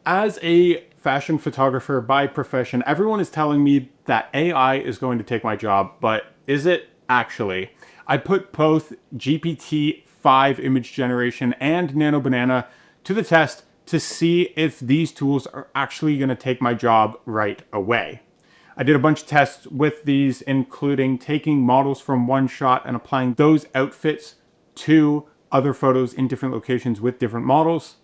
As a fashion photographer by profession, everyone is telling me that AI is going to take my job, but is it actually? I put both GPT-5 image generation and Nano Banana to the test to see if these tools are actually going to take my job right away. I did a bunch of tests with these, including taking models from one shot and applying those outfits to other photos in different locations with different models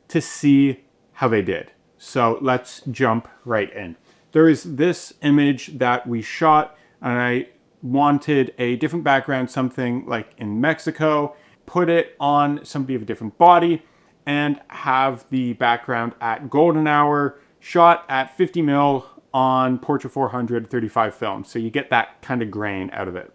to see how they did. So let's jump right in. There is this image that we shot, and I wanted a different background, something like in Mexico, put it on somebody of a different body, and have the background at golden hour, shot at 50 mil on Portra 400 35 film. So you get that kind of grain out of it.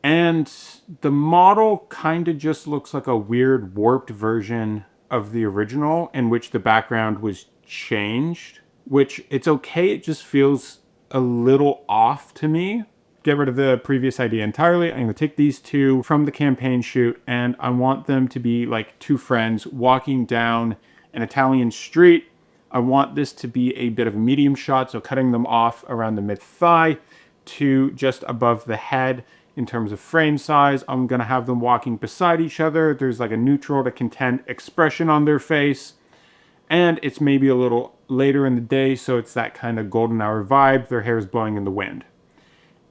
And the model kind of just looks like a weird warped version of the original in which the background was changed, which it's okay. It just feels a little off to me. Get rid of the previous idea entirely. I'm going to take these two from the campaign shoot and I want them to be like two friends walking down an Italian street. I want this to be a bit of a medium shot, so cutting them off around the mid-thigh to just above the head. In terms of frame size, I'm going to have them walking beside each other. There's like a neutral to content expression on their face. And it's maybe a little later in the day, so it's that kind of golden hour vibe. Their hair is blowing in the wind.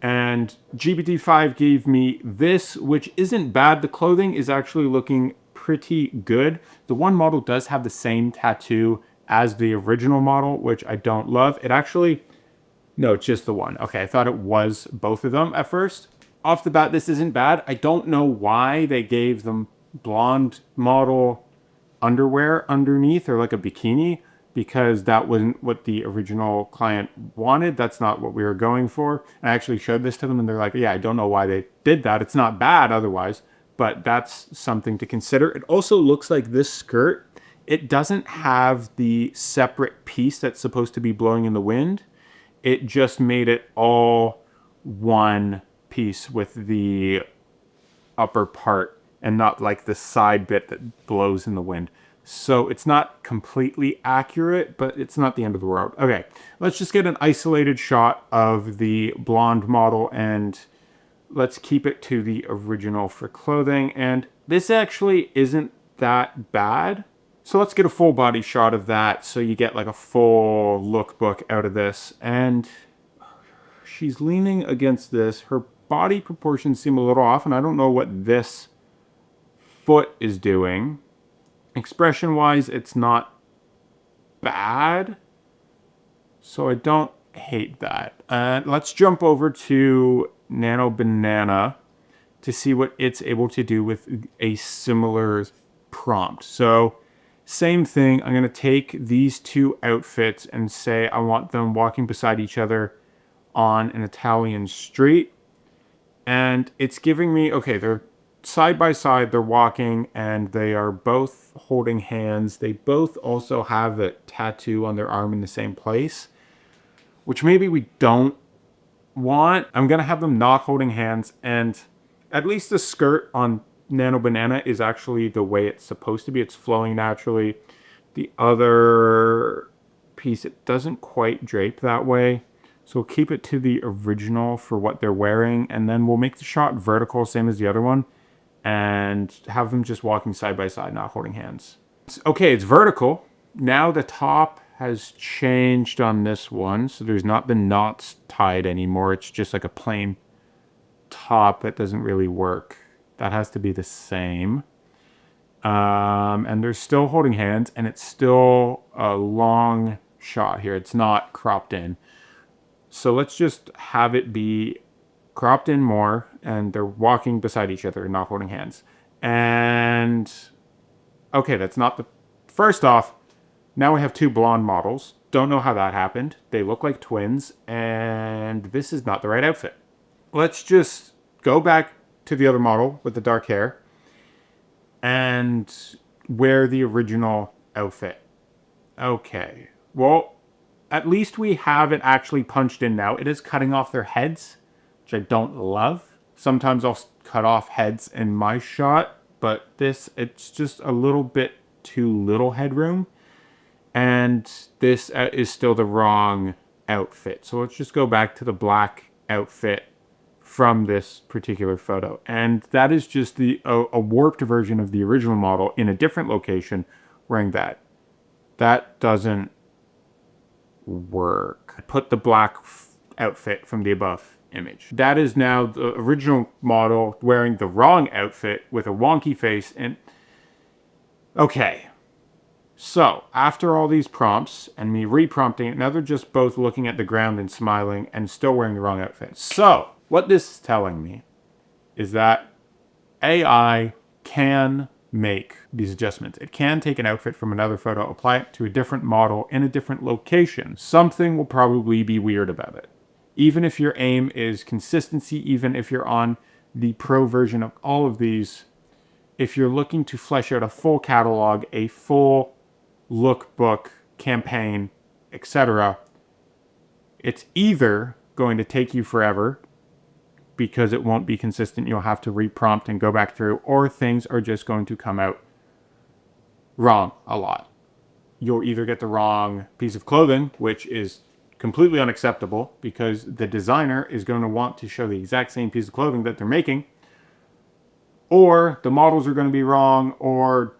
And GPT-5 gave me this, which isn't bad. The clothing is actually looking pretty good. The one model does have the same tattoo as the original model, which I don't love. It actually, no, it's just the one. Okay, I thought it was both of them at first. Off the bat, this isn't bad. I don't know why they gave them blonde model underwear underneath or like a bikini, because that wasn't what the original client wanted. That's not what we were going for. I actually showed this to them and they're like, yeah, I don't know why they did that. It's not bad otherwise, but that's something to consider. It also looks like this skirt, it doesn't have the separate piece that's supposed to be blowing in the wind. It just made it all one piece with the upper part and not like the side bit that blows in the wind. So it's not completely accurate, but it's not the end of the world. Okay, let's just get an isolated shot of the blonde model and let's keep it to the original for clothing. And this actually isn't that bad. So let's get a full body shot of that so you get like a full lookbook out of this. And she's leaning against this. Her body proportions seem a little off, and I don't know what this foot is doing. Expression-wise, it's not bad, so I don't hate that. Let's jump over to Nano Banana to see what it's able to do with a similar prompt. So same thing, I'm going to take these two outfits and say I want them walking beside each other on an Italian street. And it's giving me, okay, they're side by side, they're walking, and they are both holding hands. They both also have a tattoo on their arm in the same place, which maybe we don't want. I'm going to have them not holding hands, and at least the skirt on Nano Banana is actually the way it's supposed to be. It's flowing naturally. The other piece, it doesn't quite drape that way. So we'll keep it to the original for what they're wearing, and then we'll make the shot vertical, same as the other one, and have them just walking side by side, not holding hands. Okay, it's vertical. Now the top has changed on this one, so there's not the knots tied anymore. It's just like a plain top. That doesn't really work. That has to be the same. And they're still holding hands, and it's still a long shot here. It's not cropped in. So let's just have it be cropped in more, and they're walking beside each other and not holding hands. And okay, that's not the first off. Now we have two blonde models. Don't know how that happened. They look like twins, and this is not the right outfit. Let's just go back to the other model with the dark hair and wear the original outfit. Okay, well, at least we have it actually punched in now. It is cutting off their heads, which I don't love. Sometimes I'll cut off heads in my shot, but this, it's just a little bit too little headroom. and this is still the wrong outfit. So let's just go back to the black outfit from this particular photo. And that is just a warped version of the original model in a different location wearing that. That doesn't work. I put the black outfit from the above image. That is now the original model wearing the wrong outfit with a wonky face. And okay, so after all these prompts and me reprompting it, now they're just both looking at the ground and smiling and still wearing the wrong outfit. So what this is telling me is that AI can make these adjustments. It can take an outfit from another photo, apply it to a different model in a different location. Something will probably be weird about it. Even if your aim is consistency, even if you're on the pro version of all of these, if you're looking to flesh out a full catalog, a full lookbook, campaign, etc., it's either going to take you forever because it won't be consistent, you'll have to reprompt and go back through, or things are just going to come out wrong a lot. You'll either get the wrong piece of clothing, which is completely unacceptable because the designer is going to want to show the exact same piece of clothing that they're making, or the models are going to be wrong, or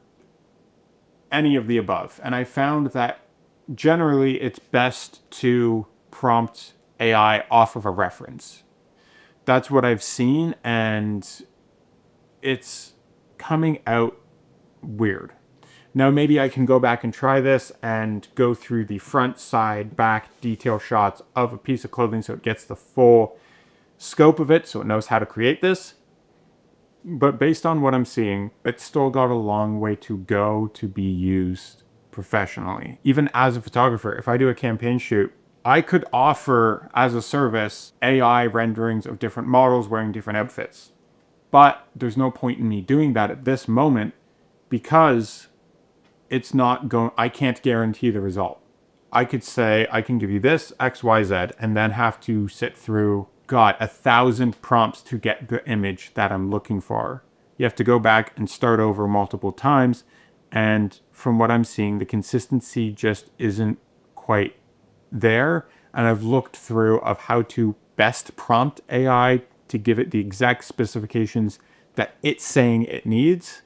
any of the above. And I found that generally it's best to prompt AI off of a reference. That's what I've seen, and it's coming out weird. Now maybe I can go back and try this and go through the front, side, back detail shots of a piece of clothing so it gets the full scope of it, so it knows how to create this. But based on what I'm seeing, it's still got a long way to go to be used professionally. Even as a photographer, if I do a campaign shoot, I could offer as a service AI renderings of different models wearing different outfits. But there's no point in me doing that at this moment because it's not going, I can't guarantee the result. I could say, I can give you this, X, Y, Z, and then have to sit through, God, 1,000 prompts to get the image that I'm looking for. You have to go back and start over multiple times. And from what I'm seeing, the consistency just isn't quite there. And I've looked through of how to best prompt AI to give it the exact specifications that it's saying it needs,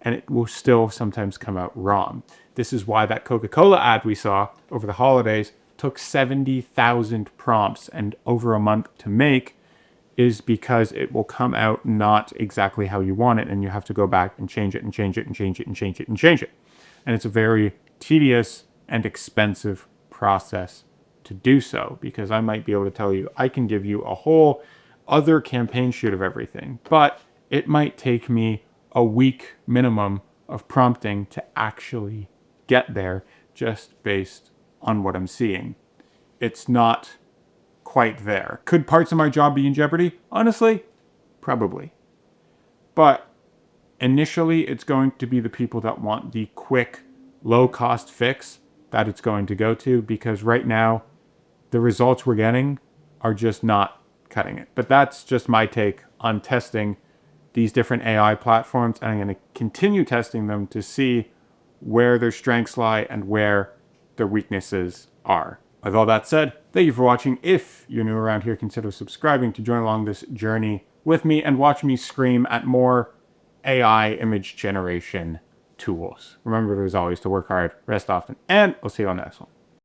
and it will still sometimes come out wrong. This is why that Coca-Cola ad we saw over the holidays took 70,000 prompts and over a month to make, is because it will come out not exactly how you want it, and you have to go back and change it and change it and change it and change it and change it. And it's a very tedious and expensive process to do so, because I might be able to tell you, I can give you a whole other campaign shoot of everything, but it might take me a week minimum of prompting to actually get there just based on what I'm seeing. It's not quite there. Could parts of my job be in jeopardy? Honestly, probably. But initially, it's going to be the people that want the quick, low-cost fix that it's going to go to, because right now, the results we're getting are just not cutting it. But that's just my take on testing these different AI platforms, and I'm going to continue testing them to see where their strengths lie and where their weaknesses are. With all that said, thank you for watching. If you're new around here, consider subscribing to join along this journey with me and watch me scream at more AI image generation tools. Remember, there's always to work hard, rest often, and I'll see you on the next one.